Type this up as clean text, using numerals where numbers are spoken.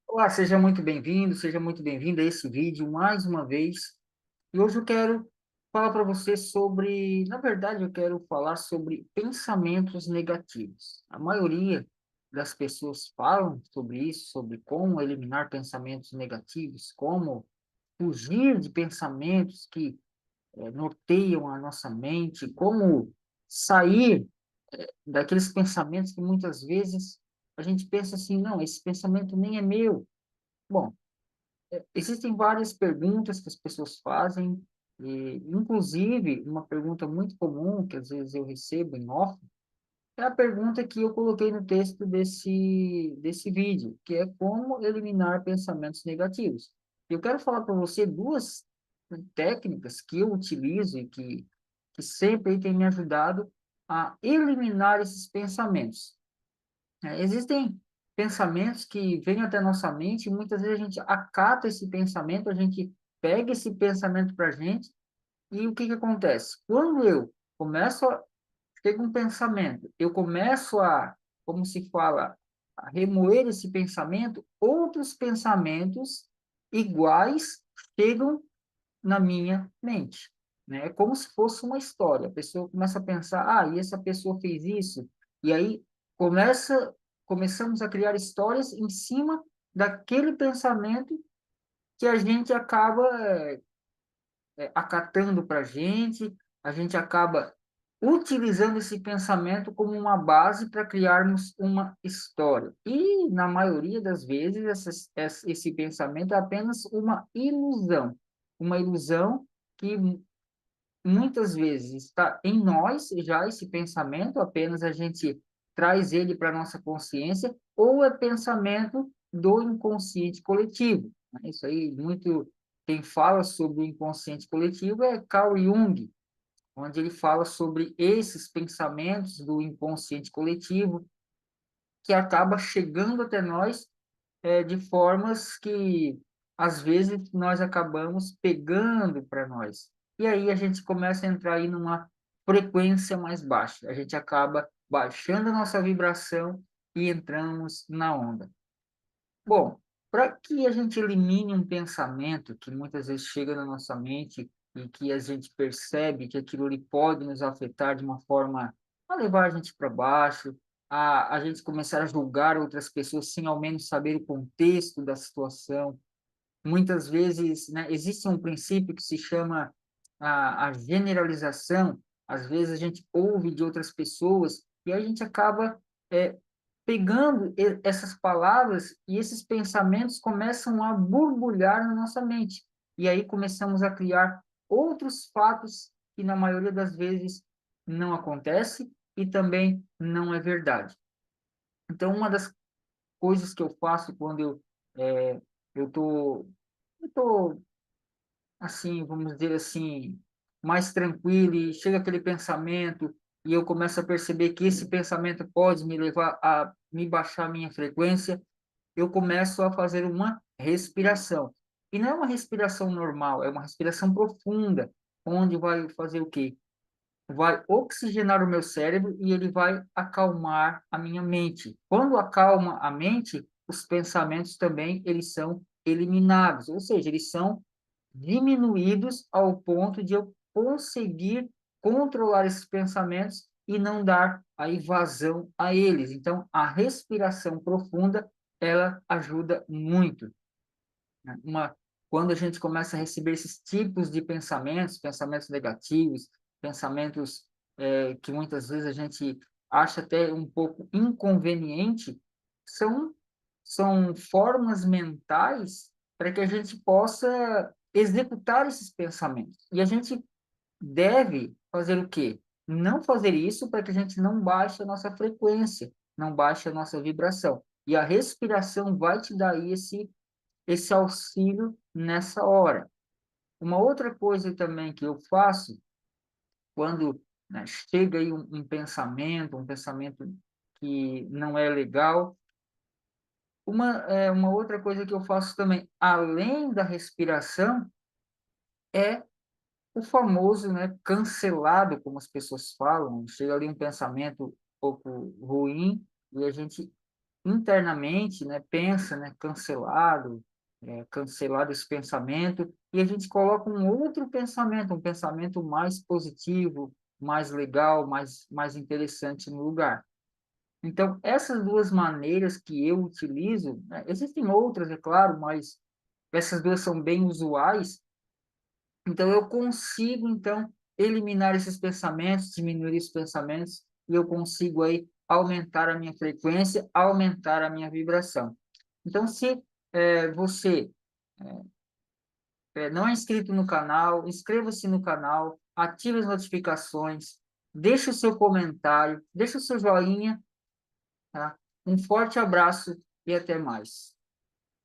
Olá, seja muito bem-vindo, seja muito bem-vinda a esse vídeo mais uma vez. E hoje eu quero falar para você sobre, na verdade, eu quero falar sobre pensamentos negativos. A maioria das pessoas falam sobre isso, sobre como eliminar pensamentos negativos, como fugir de pensamentos que norteiam a nossa mente, como sair daqueles pensamentos que muitas vezes a gente pensa assim, não, esse pensamento nem é meu. Bom, existem várias perguntas que as pessoas fazem, e, inclusive, uma pergunta muito comum que às vezes eu recebo em off, é a pergunta que eu coloquei no texto desse vídeo, que é como eliminar pensamentos negativos. Eu quero falar para você duas técnicas que eu utilizo e que sempre têm me ajudado a eliminar esses pensamentos. Existem pensamentos que vêm até nossa mente e muitas vezes a gente acata esse pensamento, a gente pega esse pensamento para a gente e o que que acontece? Quando eu começo a ter um pensamento, eu começo a, como se fala, a remoer esse pensamento, outros pensamentos iguais chegam na minha mente, né? É como se fosse uma história. A pessoa começa a pensar, e essa pessoa fez isso, e aí começamos a criar histórias em cima daquele pensamento que a gente acaba acatando para a gente acaba utilizando esse pensamento como uma base para criarmos uma história. E, na maioria das vezes, esse pensamento é apenas uma ilusão que muitas vezes está em nós já esse pensamento, apenas a gente traz ele para a nossa consciência, ou é pensamento do inconsciente coletivo, né? Isso aí, muito, quem fala sobre o inconsciente coletivo é Carl Jung, onde ele fala sobre esses pensamentos do inconsciente coletivo, que acaba chegando até nós de formas que, às vezes, nós acabamos pegando para nós. E aí a gente começa a entrar aí numa frequência mais baixa. A gente acaba baixando a nossa vibração e entramos na onda. Bom, para que a gente elimine um pensamento que muitas vezes chega na nossa mente e que a gente percebe que aquilo ali pode nos afetar de uma forma a levar a gente para baixo, a gente começar a julgar outras pessoas sem ao menos saber o contexto da situação. Muitas vezes, né, existe um princípio que se chama a generalização. Às vezes a gente ouve de outras pessoas e a gente acaba é, pegando essas palavras e esses pensamentos começam a borbulhar na nossa mente. E aí começamos a criar outros fatos que, na maioria das vezes, não acontece e também não é verdade. Então, uma das coisas que eu faço quando eu tô assim, vamos dizer assim, mais tranquilo e chega aquele pensamento e eu começo a perceber que esse pensamento pode me levar a me baixar a minha frequência, eu começo a fazer uma respiração. E não é uma respiração normal, é uma respiração profunda, onde vai fazer o quê? Vai oxigenar o meu cérebro e ele vai acalmar a minha mente. Quando acalma a mente, os pensamentos também eles são eliminados, ou seja, eles são diminuídos ao ponto de eu conseguir controlar esses pensamentos e não dar a evasão a eles. Então, a respiração profunda, ela ajuda muito, né? Quando a gente começa a receber esses tipos de pensamentos, pensamentos negativos, pensamentos que muitas vezes a gente acha até um pouco inconveniente, são, são formas mentais para que a gente possa executar esses pensamentos. E a gente deve fazer o quê? Não fazer isso para que a gente não baixe a nossa frequência, não baixe a nossa vibração. E a respiração vai te dar esse auxílio nessa hora. Uma outra coisa também que eu faço, quando né, chega aí um pensamento que não é legal, uma outra coisa que eu faço também, além da respiração, é o famoso, né, cancelado, como as pessoas falam. Chega ali um pensamento um pouco ruim e a gente internamente, né, pensa, né, cancelado esse pensamento, e a gente coloca um outro pensamento, um pensamento mais positivo, mais legal, mais interessante no lugar. Então, essas duas maneiras que eu utilizo, né, existem outras, é claro, mas essas duas são bem usuais. Então, eu consigo, então, eliminar esses pensamentos, diminuir esses pensamentos, e eu consigo aí aumentar a minha frequência, aumentar a minha vibração. Então, se você não é inscrito no canal, inscreva-se no canal, ative as notificações, deixe o seu comentário, deixe o seu joinha, tá? Um forte abraço e até mais.